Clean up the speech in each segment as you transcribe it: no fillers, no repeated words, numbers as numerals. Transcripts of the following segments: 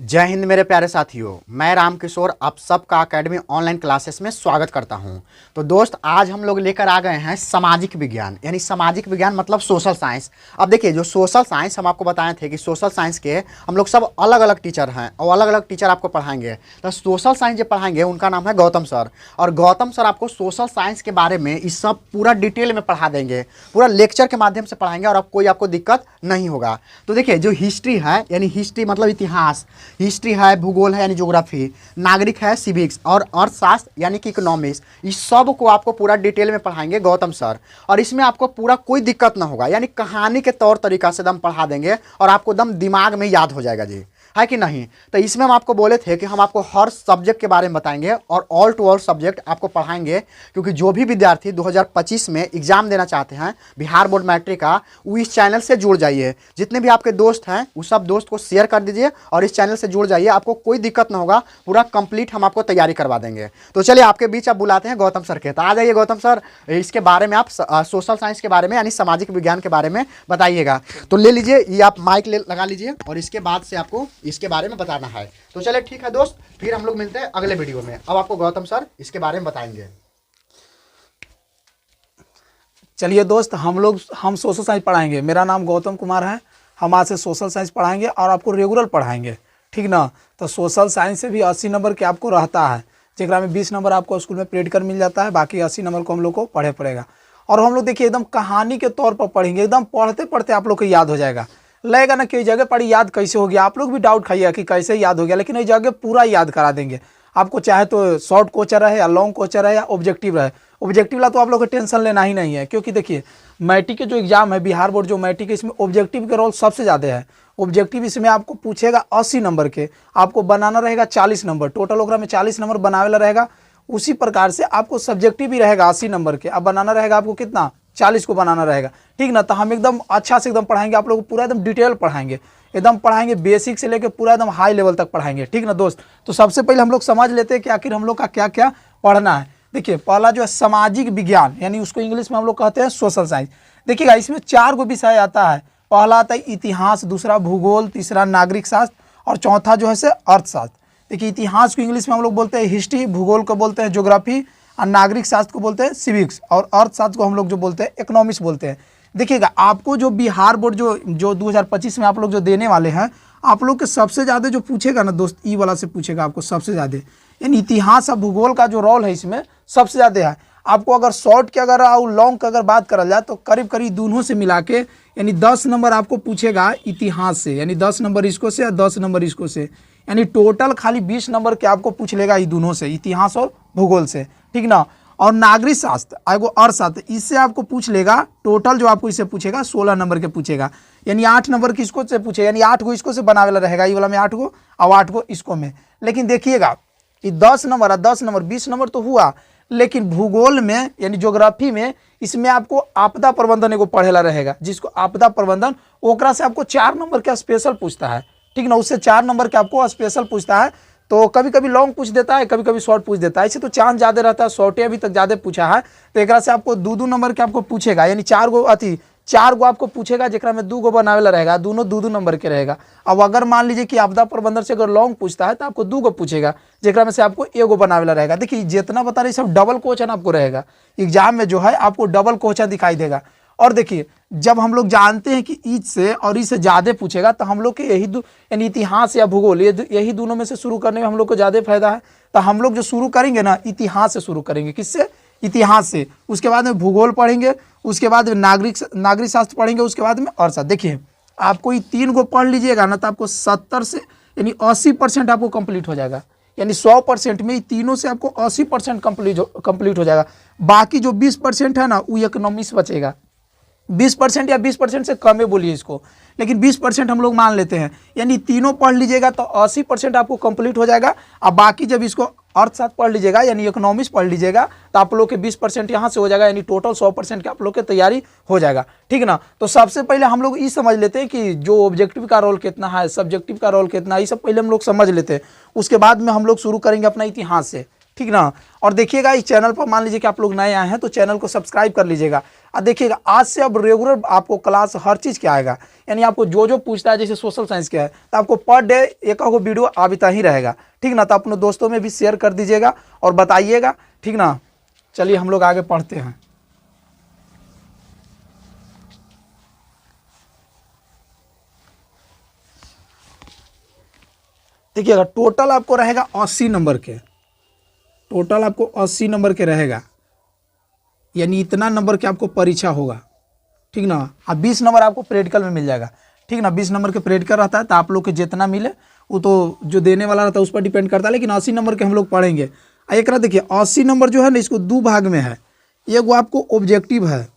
जय हिंद मेरे प्यारे साथियों, मैं रामकिशोर आप सबका एकेडमी ऑनलाइन क्लासेस में स्वागत करता हूं। तो दोस्त, आज हम लोग लेकर आ गए हैं सामाजिक विज्ञान, यानी सामाजिक विज्ञान मतलब सोशल साइंस। अब देखिए, जो सोशल साइंस हम आपको बताए थे कि सोशल साइंस के हम लोग सब अलग अलग टीचर हैं और अलग अलग टीचर आपको पढ़ाएंगे। तो सोशल साइंस जो पढ़ाएंगे उनका नाम है गौतम सर, और गौतम सर आपको सोशल साइंस के बारे में इस सब पूरा डिटेल में पढ़ा देंगे, पूरा लेक्चर के माध्यम से पढ़ाएंगे और कोई आपको दिक्कत नहीं होगा। तो देखिए, जो हिस्ट्री है यानी हिस्ट्री मतलब इतिहास, हिस्ट्री है, भूगोल है यानी ज्योग्राफी, नागरिक है सिविक्स, और अर्थशास्त्र यानी कि इकोनॉमिक्स, इस सब को आपको पूरा डिटेल में पढ़ाएंगे गौतम सर। और इसमें आपको पूरा कोई दिक्कत ना होगा, यानी कहानी के तौर तरीका से दम पढ़ा देंगे और आपको दम दिमाग में याद हो जाएगा जी, है कि नहीं। तो इसमें हम आपको बोले थे कि हम आपको हर सब्जेक्ट के बारे में बताएंगे और ऑल टू ऑल सब्जेक्ट आपको पढ़ाएंगे, क्योंकि जो भी विद्यार्थी 2025 में एग्जाम देना चाहते हैं बिहार बोर्ड मैट्रिक का, वो इस चैनल से जुड़ जाइए। जितने भी आपके दोस्त हैं उस सब दोस्त को शेयर कर दीजिए और इस चैनल से जुड़ जाइए, आपको कोई दिक्कत ना होगा, पूरा कंप्लीट हम आपको तैयारी करवा देंगे। तो चलिए, आपके बीच आप बुलाते हैं गौतम सर के। तो आ जाइए गौतम सर, इसके बारे में आप सोशल साइंस के बारे में यानी सामाजिक विज्ञान के बारे में बताइएगा। तो ले लीजिए, ये आप माइक लगा लीजिए और इसके बाद से आपको इसके बारे में बताना है। तो चलिए ठीक है दोस्त, फिर हम लोग मिलते हैं अगले वीडियो में। अब आपको गौतम सर इसके बारे में बताएंगे। चलिए दोस्त, हम सोशल साइंस पढ़ाएंगे। मेरा नाम गौतम कुमार है। हम आज से सोशल साइंस पढ़ाएंगे और आपको रेगुलर पढ़ाएंगे, ठीक ना। तो सोशल साइंस से भी 80 नंबर के आपको रहता है, जेकरा में 20 नंबर आपको स्कूल में प्रैक्टिकल मिल जाता है, बाकी 80 नंबर को हम लोग को पढ़े पड़ेगा। और हम लोग देखिए एकदम कहानी के तौर पर पढ़ेंगे, एकदम पढ़ते पढ़ते आप लोग को याद हो जाएगा। लगेगा ना कि जगह पढ़ी याद कैसे हो गया, आप लोग भी डाउट खाइएगा कि कैसे याद हो गया, लेकिन ये जगह पूरा याद करा देंगे आपको। चाहे तो शॉर्ट क्वेश्चन रहे या लॉन्ग क्वेश्चन रहे या ऑब्जेक्टिव रहे, ऑब्जेक्टिव ला तो आप लोग को टेंशन लेना ही नहीं है, क्योंकि देखिए मैट्रिक के जो एग्जाम है, बिहार बोर्ड जो मैट्रिक है, इसमें ऑब्जेक्टिव के रोल सबसे ज़्यादा है। ऑब्जेक्टिव इसमें आपको पूछेगा 80 नंबर के, आपको बनाना रहेगा 40 नंबर, टोटल ओकरा में 40 नंबर बनावेला रहेगा। उसी प्रकार से आपको सब्जेक्टिव भी रहेगा 80 नंबर के, अब बनाना रहेगा आपको कितना, 40 को बनाना रहेगा, ठीक ना। तो हम एकदम अच्छा से एकदम पढ़ाएंगे, आप लोग को पूरा एकदम डिटेल पढ़ाएंगे, एकदम पढ़ाएंगे बेसिक से लेकर पूरा एकदम हाई लेवल तक पढ़ाएंगे, ठीक ना दोस्त। तो सबसे पहले हम लोग समझ लेते हैं कि आखिर हम लोग का क्या क्या पढ़ना है। देखिए, पहला जो है सामाजिक विज्ञान, यानी उसको इंग्लिश में हम लोग कहते हैं सोशल साइंस। देखिएगा, इसमें 4 गो विषय आता है। पहला आता है इतिहास, दूसरा भूगोल, तीसरा नागरिक शास्त्र और चौथा जो है से अर्थशास्त्र। देखिए, इतिहास को इंग्लिश में हम लोग बोलते हैं हिस्ट्री, भूगोल को बोलते हैं ज्योग्राफी, और नागरिक शास्त्र को बोलते हैं सिविक्स, और अर्थशास्त्र को हम लोग जो बोलते हैं इकोनॉमिक्स बोलते हैं। देखिएगा, आपको जो बिहार बोर्ड जो 2025 में आप लोग जो देने वाले हैं, आप लोग के सबसे ज़्यादा जो पूछेगा ना दोस्त, ई वाला से पूछेगा आपको सबसे ज़्यादा, यानी इतिहास और भूगोल का जो रोल है इसमें सबसे ज़्यादा है। आपको अगर शॉर्ट के अगर और लॉन्ग का अगर बात करल जाए तो करीब करीब दोनों से मिला के यानी 10 नंबर आपको पूछेगा इतिहास से, यानी 10 नंबर इसको से और 10 नंबर इसको से, यानी टोटल खाली 20 नंबर के आपको पूछ लेगा ये दोनों से, इतिहास और भूगोल से, ठीक ना। और नागरिक शास्त्र एगो अर्थशास्त्र, इससे आपको पूछ लेगा, टोटल जो आपको इससे पूछेगा 16 नंबर के पूछेगा, यानी 8 नंबर किसको से पूछेगा, यानी 8 गो इसको से बनावेला रहेगा, ये वाला में 8 गो और 8 गो इसको में। लेकिन देखिएगा, ये 10 नंबर और 10 नंबर 20 नंबर तो हुआ, लेकिन भूगोल में यानी ज्योग्राफी में इसमें आपको आपदा प्रबंधन एगो पढ़ेला रहेगा, जिसको आपदा प्रबंधन, ओकरा से आपको 4 नंबर का स्पेशल पूछता है, ठीक ना। उससे 4 नंबर के आपको स्पेशल पूछता है। तो कभी कभी लॉन्ग पूछ देता है, कभी कभी शॉर्ट पूछ देता है, इसे तो चांस ज़्यादा रहता है, शॉर्टे अभी तक ज़्यादा पूछा है। तो एक से आपको 2-2 नंबर के आपको पूछेगा, यानी 4 गो आपको पूछेगा, जेकरा में 2 गो बनावेला रहेगा, दोनों 2-2 नंबर के रहेगा। अब अगर मान लीजिए कि आपदा प्रबंधन से अगर लॉन्ग पूछता है तो आपको 2 गो पूछेगा, जेकरा में से आपको 1 गो बनावेला रहेगा। देखिए, जितना बता रहे सब डबल क्वेश्चन आपको रहेगा एग्जाम में, जो है आपको डबल क्वेश्चन दिखाई देगा। और देखिए, जब हम लोग जानते हैं कि ईच से और इससे ज़्यादा पूछेगा, तो हम लोग के यही यानी इतिहास या भूगोल, यही दोनों में से शुरू करने में हम लोग को ज़्यादा फायदा है। तो हम लोग जो शुरू करेंगे ना, इतिहास से शुरू करेंगे। किससे? इतिहास से। उसके बाद में भूगोल पढ़ेंगे, उसके बाद में नागरिक शास्त्र पढ़ेंगे, उसके बाद में अर्थशास्त्र। देखिए, आपको ये 3 गो पढ़ लीजिएगा ना, तो आपको 70 से यानी 80% आपको कंप्लीट हो जाएगा, यानी 100% में तीनों से आपको 80% कंप्लीट हो जाएगा। बाकी जो 20% है ना, वो इकोनॉमिक्स बचेगा। 20% या 20% से कम है बोलिए इसको, लेकिन 20% हम लोग मान लेते हैं, यानी तीनों पढ़ लीजिएगा तो 80% आपको कंप्लीट हो जाएगा। अब बाकी जब इसको अर्थशास्त्र पढ़ लीजिएगा यानी इकोनॉमिक्स पढ़ लीजिएगा, तो आप लोग के 20% यहाँ से हो जाएगा, यानी टोटल 100% के आप लोग की तैयारी हो जाएगा, ठीक ना। तो सबसे पहले हम लोग ये समझ लेते हैं कि जो ऑब्जेक्टिव का रोल कितना है, सब्जेक्टिव का रोल कितना है, ये सब पहले हम लोग समझ लेते हैं। उसके बाद में हम लोग शुरू करेंगे अपना इतिहास से, ठीक ना। और देखिएगा इस चैनल पर मान लीजिए कि आप लोग नए आए हैं तो चैनल को सब्सक्राइब कर लीजिएगा। और देखिएगा आज से अब रेगुलर आपको क्लास हर चीज़ क्या आएगा, यानी आपको जो जो पूछता है जैसे सोशल साइंस क्या है तो आपको पर डे एक वीडियो आता ही रहेगा, ठीक ना। तो अपने दोस्तों में भी शेयर कर दीजिएगा और बताइएगा, ठीक ना। चलिए हम लोग आगे पढ़ते हैं। देखिएगा टोटल आपको रहेगा 80 नंबर के, टोटल आपको 80 नंबर के रहेगा, यानी इतना नंबर के आपको परीक्षा होगा, ठीक ना। अब 20 नंबर आपको प्रैक्टिकल में मिल जाएगा, ठीक ना। 20 नंबर के प्रैक्टिकल रहता है तो आप लोग के जितना मिले वो तो जो देने वाला रहता है उस पर डिपेंड करता है, लेकिन 80 नंबर के हम लोग पढ़ेंगे। एक देखिए 80 नंबर जो है ना इसको दो भाग में है, एक वो आपको ऑब्जेक्टिव है,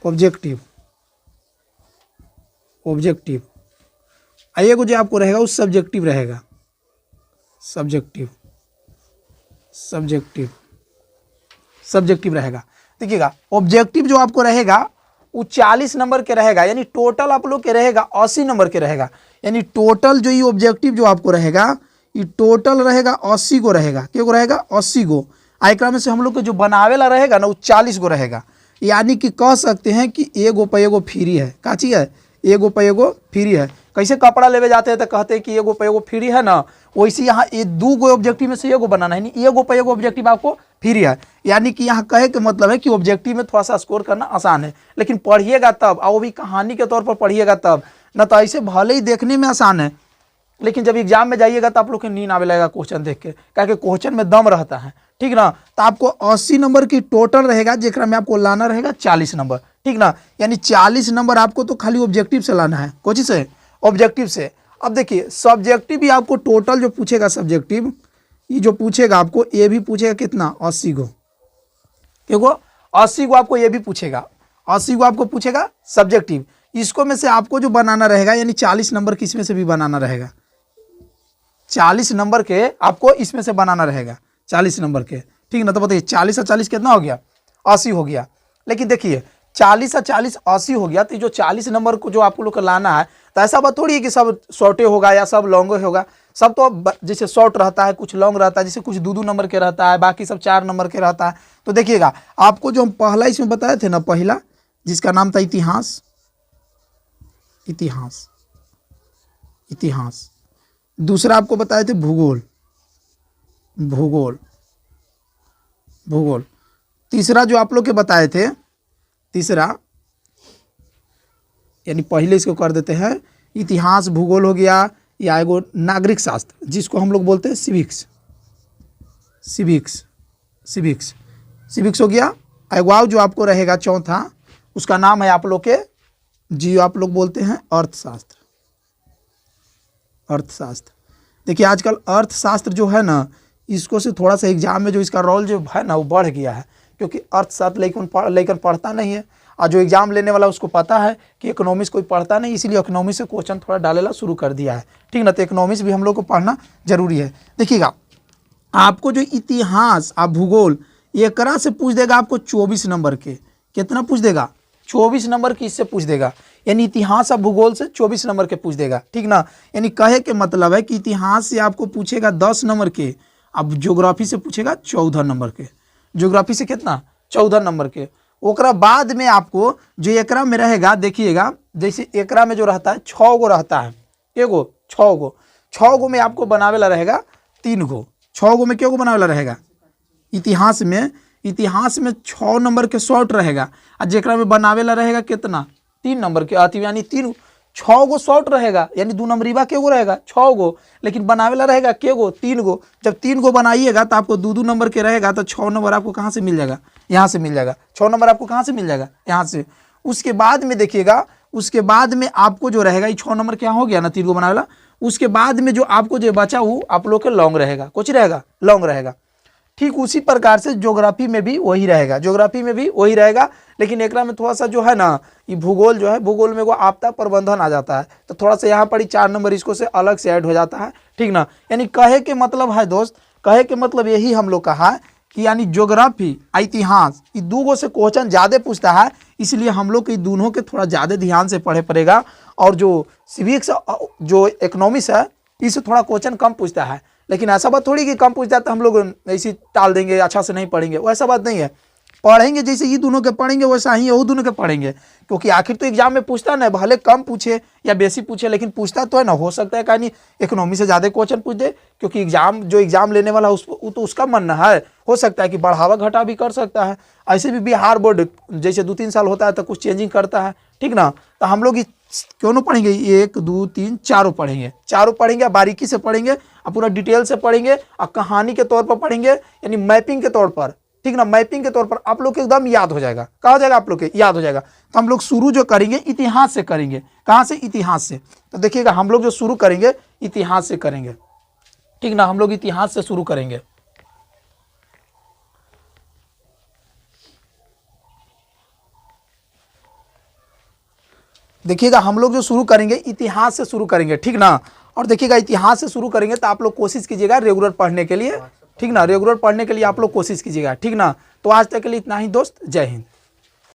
ऑब्जेक्टिव ऑब्जेक्टिव, एक जो आपको रहेगा वो सब्जेक्टिव रहेगा, सब्जेक्टिव सब्जेक्टिव सब्जेक्टिव रहेगा। देखिएगा ऑब्जेक्टिव जो आपको रहेगा वो 40 नंबर के रहेगा, यानी टोटल आप लोग के रहेगा 80 नंबर के रहेगा, यानी टोटल जो ये ऑब्जेक्टिव जो आपको रहेगा ये टोटल रहेगा 80 को रहेगा, क्या को रहेगा 80 को। आइक्रा में से हम लोग को जो बनावेला रहेगा ना वो 40 को रहेगा, यानी कि कह सकते हैं कि एगो पे एगो फ्री है, का चीज़ है एगो पे एगो फ्री है। कैसे कपड़ा लेवे जाते हैं तो कहते हैं कि एगो पे एगो फ्री है ना, वैसे यहाँ ये दो गो ऑब्जेक्टिव में से एगो बनाना है, नहीं एगो पे एगो ऑब्जेक्टिव आपको फ्री है। यानी कि यहाँ कहे के मतलब है कि ऑब्जेक्टिव में थोड़ा सा स्कोर करना आसान है, लेकिन पढ़िएगा तब, और वो भी कहानी के तौर पर पढ़िएगा तब ना, तो ऐसे भले ही देखने में आसान है लेकिन जब एग्जाम में जाइएगा तो आप लोग के नींद आवे लगेगा क्वेश्चन देख के, क्योंकि क्वेश्चन में दम रहता है, ठीक ना। तो आपको 80 नंबर की टोटल रहेगा, जिसका में आपको लाना रहेगा 40 नंबर, ठीक ना। यानी 40 नंबर आपको तो खाली ऑब्जेक्टिव से लाना है, कोची से ऑब्जेक्टिव से। अब देखिए सब्जेक्टिव भी आपको टोटल जो पूछेगा, सब्जेक्टिव ये जो पूछेगा आपको ये भी पूछेगा कितना 80 को, क्योंकि 80 को आपको ये भी पूछेगा, 80 को आपको पूछेगा सब्जेक्टिव। इसको में से आपको जो बनाना रहेगा यानी 40 नंबर किस में से भी बनाना रहेगा, 40 नंबर के आपको इसमें से बनाना रहेगा, 40 नंबर के, ठीक ना। तो बताइए 40 और 40 कितना हो गया 80 हो गया। लेकिन देखिए 40 और 40 80 हो गया, तो जो 40 नंबर को जो आप लोग को लाना है तो ऐसा बात थोड़ी है कि सब शॉर्टे होगा या सब लॉन्ग होगा, सब तो जैसे शॉर्ट रहता है, कुछ लॉन्ग रहता है, जैसे कुछ दो नंबर के रहता है, बाकी सब 4 नंबर के रहता है। तो देखिएगा आपको जो हम पहला इसमें बताए थे ना, पहला जिसका नाम था इतिहास, इतिहास इतिहास, दूसरा आपको बताए थे भूगोल, भूगोल भूगोल, तीसरा जो आप लोग के बताए थे, तीसरा यानी पहले इसको कर देते हैं इतिहास भूगोल हो गया, या एगो नागरिक शास्त्र जिसको हम लोग बोलते हैं सिविक्स, सिविक्स सिविक्स सिविक्स हो गया। एगो जो आपको रहेगा चौथा, उसका नाम है आप लोग के जी आप लोग बोलते हैं अर्थशास्त्र, अर्थशास्त्र। देखिए आजकल अर्थशास्त्र जो है ना इसको से थोड़ा सा एग्जाम में जो इसका रोल जो है ना वो बढ़ गया है, क्योंकि अर्थशास्त्र लेकिन पढ़ता नहीं है, और जो एग्जाम लेने वाला उसको पता है कि इकोनॉमिक्स कोई पढ़ता नहीं, इसीलिए इकोनॉमिक्स से क्वेश्चन थोड़ा डालेला शुरू कर दिया है, ठीक ना। तो इकोनॉमिक्स भी हम लोग को पढ़ना जरूरी है। देखिएगा आपको जो इतिहास आप भूगोल एकरा से पूछ देगा आपको 24 नंबर के, कितना पूछ देगा 24 नंबर की इससे पूछ देगा, यानी इतिहास और भूगोल से 24 नंबर के पूछ देगा, ठीक ना। यानी कहे के मतलब है कि इतिहास से आपको पूछेगा 10 नंबर के, अब ज्योग्राफी से पूछेगा 14 नंबर के, ज्योग्राफी से कितना 14 नंबर के। ओकरा बाद में आपको जो एकरा में रहेगा, देखिएगा जैसे एकरा में जो रहता है 6 गो रहता है, एगो 6 गो में आपको बनावेला रहेगा 3 गो, 6 गो में क्या गो बनावेला रहेगा इतिहास में, इतिहास में 6 नंबर के शॉर्ट रहेगा, और जेकरा में बनावेला रहेगा कितना 3 नंबर के अति, यानी 6 गो शॉर्ट रहेगा, यानी 2 नंबरीबा के गो रहेगा 6 गो, लेकिन बनावेला रहेगा के गो 3 गो। जब 3 गो बनाइएगा तो आपको 2 नंबर के रहेगा, तो 6 नंबर आपको कहाँ से मिल जाएगा, यहाँ से मिल जाएगा, 6 नंबर आपको कहाँ से मिल जाएगा, यहाँ से। उसके बाद में देखिएगा, उसके बाद में आपको जो रहेगा ये 6 नंबर क्या हो गया ना 3 गो बनावेला, उसके बाद में जो आपको जो बचा वो आप लोग के लॉन्ग रहेगा, कुछ रहेगा लॉन्ग रहेगा। ठीक उसी प्रकार से ज्योग्राफी में भी वही रहेगा, ज्योग्राफी में भी वही रहेगा, लेकिन एकरा में थोड़ा सा जो है ना ये भूगोल जो है, भूगोल में वो आपदा प्रबंधन आ जाता है, तो थोड़ा सा यहाँ पर ही 4 नंबर इसको से अलग से ऐड हो जाता है, ठीक ना। यानी कहे के मतलब है दोस्त, कहे के मतलब यही हम लोग कहा है कि यानी ज्योग्राफी इतिहास ये 2 गो से क्वेश्चन ज़्यादा पूछता है, इसलिए हम लोग के दोनों के थोड़ा ज़्यादा ध्यान से पढ़े पड़ेगा। और जो सिविक्स जो इकोनॉमिक्स है इससे थोड़ा क्वेश्चन कम पूछता है। लेकिन ऐसा बात थोड़ी कि कम पूछता है तो हम लोग ऐसे टाल देंगे, अच्छा से नहीं पढ़ेंगे, वैसा बात नहीं है। पढ़ेंगे जैसे ये दोनों के पढ़ेंगे वैसा ही वो दोनों के पढ़ेंगे, क्योंकि आखिर तो एग्जाम में पूछता है ना, भले कम पूछे या बेसी पूछे लेकिन पूछता तो है ना। हो सकता है कहीं इकोनॉमी से ज़्यादा क्वेश्चन पूछ दे, क्योंकि एग्जाम लेने वाला वो तो उसका मन है। हो सकता है कि बढ़ावा घटा भी कर सकता है। ऐसे भी बिहार बोर्ड जैसे 2-3 साल होता है तो कुछ चेंजिंग करता है, ठीक ना। तो हम लोग क्यों पढ़ेंगे, 1 2 3 चारों पढ़ेंगे, चारों पढ़ेंगे, बारीकी से पढ़ेंगे और पूरा डिटेल से पढ़ेंगे और कहानी के तौर पर पढ़ेंगे, यानी मैपिंग के तौर पर, ठीक ना। मैपिंग के तौर पर आप लोग को एकदम याद हो जाएगा। कहा हो जाएगा आप लोग के याद हो जाएगा। तो हम लोग शुरू जो करेंगे इतिहास से करेंगे। कहाँ से? इतिहास से। तो देखिएगा हम लोग जो शुरू करेंगे इतिहास से करेंगे, ठीक ना। हम लोग इतिहास से शुरू करेंगे। देखिएगा हम लोग जो शुरू करेंगे इतिहास से शुरू करेंगे, ठीक ना। और देखिएगा इतिहास से शुरू करेंगे तो आप लोग कोशिश कीजिएगा रेगुलर पढ़ने के लिए, ठीक ना। रेगुलर पढ़ने के लिए आप लोग कोशिश कीजिएगा, ठीक ना। तो आज तक के लिए इतना ही दोस्त, जय हिंद।